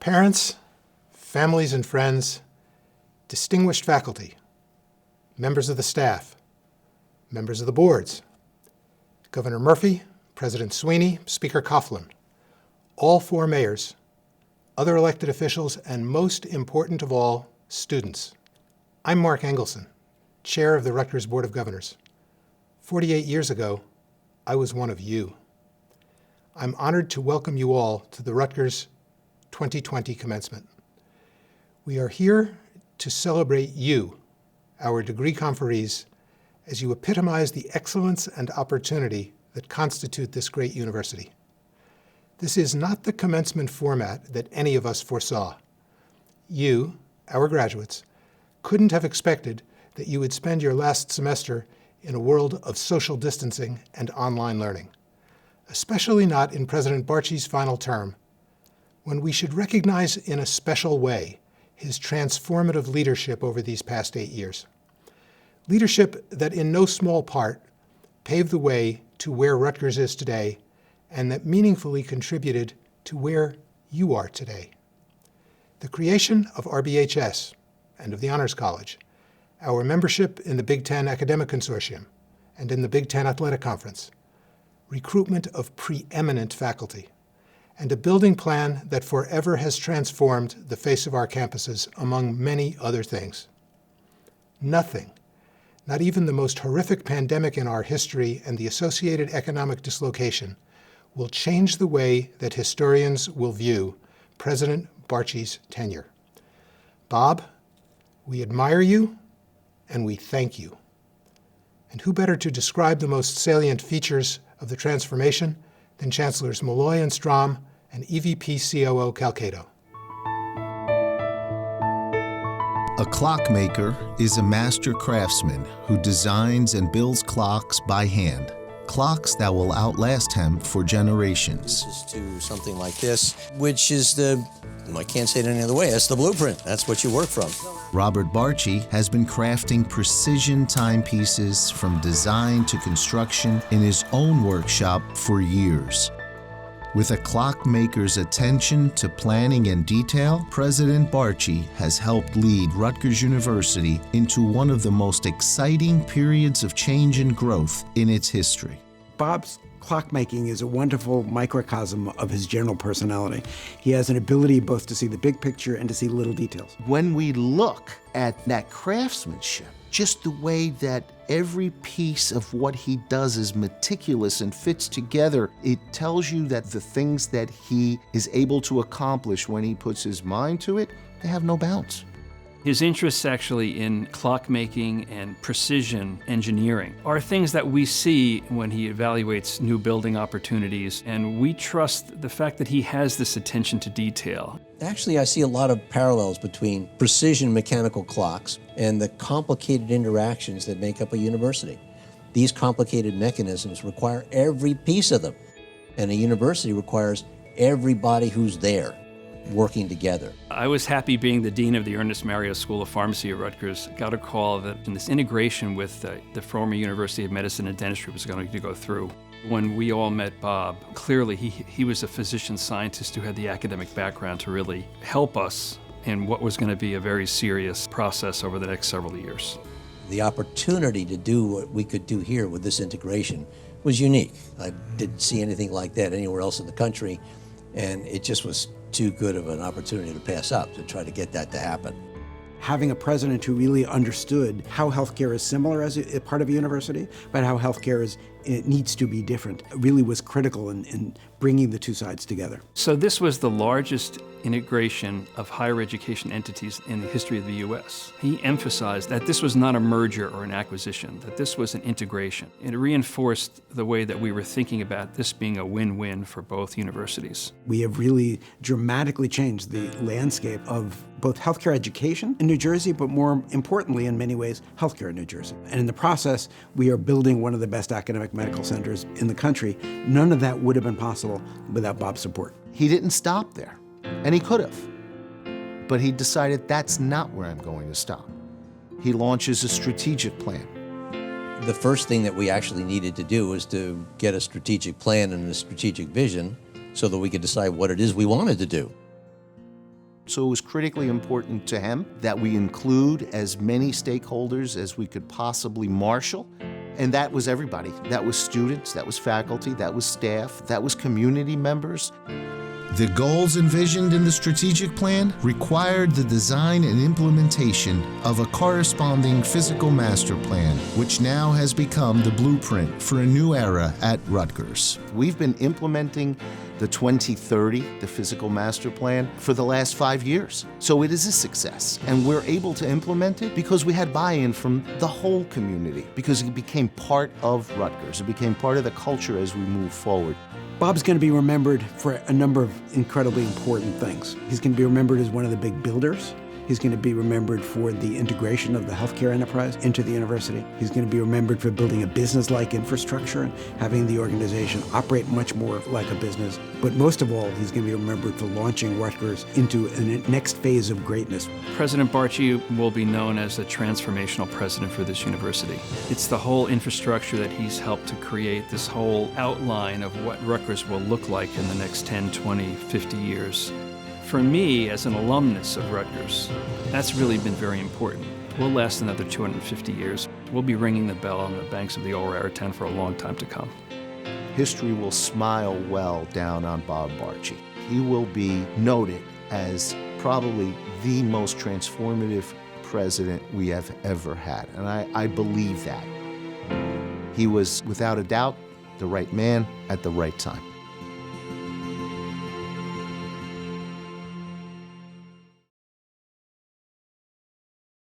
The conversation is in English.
Parents, families and friends, distinguished faculty, members of the staff, members of the boards, Governor Murphy, President Sweeney, Speaker Coughlin, all four mayors, other elected officials, and most important of all, students. I'm Mark Engelson, chair of the Rutgers Board of Governors. 48 years ago, I was one of you. I'm honored to welcome you all to the Rutgers 2020 commencement. We are here to celebrate you, our degree conferees, as you epitomize the excellence and opportunity that constitute this great university. This is not the commencement format that any of us foresaw. You, our graduates, couldn't have expected that you would spend your last semester in a world of social distancing and online learning, especially not in President Barchi's final term, when we should recognize in a special way his transformative leadership over these past 8 years. Leadership that in no small part paved the way to where Rutgers is today and that meaningfully contributed to where you are today. The creation of RBHS and of the Honors College, our membership in the Big Ten Academic Consortium and in the Big Ten Athletic Conference, recruitment of preeminent faculty, and a building plan that forever has transformed the face of our campuses, among many other things. Nothing, not even the most horrific pandemic in our history and the associated economic dislocation, will change the way that historians will view President Barchi's tenure. Bob, we admire you and we thank you. And who better to describe the most salient features of the transformation than Chancellors Malloy and Strom and EVP COO Calcado. A clockmaker is a master craftsman who designs and builds clocks by hand. Clocks that will outlast him for generations. This is to something like this, which is I can't say it any other way, that's the blueprint. That's what you work from. Robert Barchi has been crafting precision timepieces from design to construction in his own workshop for years. With a clockmaker's attention to planning and detail, President Barchi has helped lead Rutgers University into one of the most exciting periods of change and growth in its history. Bob's clockmaking is a wonderful microcosm of his general personality. He has an ability both to see the big picture and to see little details. When we look at that craftsmanship, just the way that every piece of what he does is meticulous and fits together, it tells you that the things that he is able to accomplish when he puts his mind to it, they have no bounds. His interests actually in clockmaking and precision engineering are things that we see when he evaluates new building opportunities, and we trust the fact that he has this attention to detail. Actually, I see a lot of parallels between precision mechanical clocks and the complicated interactions that make up a university. These complicated mechanisms require every piece of them, and a university requires everybody who's there working together. I was happy being the dean of the Ernest Mario School of Pharmacy at Rutgers. Got a call that this integration with the former University of Medicine and Dentistry was going to go through. When we all met Bob, clearly he was a physician scientist who had the academic background to really help us in what was going to be a very serious process over the next several years. The opportunity to do what we could do here with this integration was unique. I didn't see anything like that anywhere else in the country, and it just was too good of an opportunity to pass up to try to get that to happen. Having a president who really understood how healthcare is similar as a part of a university, but how healthcare it needs to be different, really was critical in bringing the two sides together. So this was the largest integration of higher education entities in the history of the U.S. He emphasized that this was not a merger or an acquisition, that this was an integration. It reinforced the way that we were thinking about this being a win-win for both universities. We have really dramatically changed the landscape of both healthcare education in New Jersey, but more importantly, in many ways, healthcare in New Jersey. And in the process, we are building one of the best academic medical centers in the country. None of that would have been possible without Bob's support. He didn't stop there, and he could have. But he decided that's not where I'm going to stop. He launches a strategic plan. The first thing that we actually needed to do was to get a strategic plan and a strategic vision so that we could decide what it is we wanted to do. So it was critically important to him that we include as many stakeholders as we could possibly marshal. And that was everybody. That was students, that was faculty, that was staff, that was community members. The goals envisioned in the strategic plan required the design and implementation of a corresponding physical master plan, which now has become the blueprint for a new era at Rutgers. We've been implementing the 2030, the physical master plan, for the last 5 years. So it is a success. And we're able to implement it because we had buy-in from the whole community, because it became part of Rutgers. It became part of the culture as we move forward. Bob's going to be remembered for a number of incredibly important things. He's going to be remembered as one of the big builders. He's going to be remembered for the integration of the healthcare enterprise into the university. He's going to be remembered for building a business-like infrastructure and having the organization operate much more like a business. But most of all, he's going to be remembered for launching Rutgers into a next phase of greatness. President Barchi will be known as the transformational president for this university. It's the whole infrastructure that he's helped to create, this whole outline of what Rutgers will look like in the next 10, 20, 50 years. For me, as an alumnus of Rutgers, that's really been very important. We'll last another 250 years. We'll be ringing the bell on the banks of the old Raritan for a long time to come. History will smile well down on Bob Barchi. He will be noted as probably the most transformative president we have ever had, and I believe that. He was, without a doubt, the right man at the right time.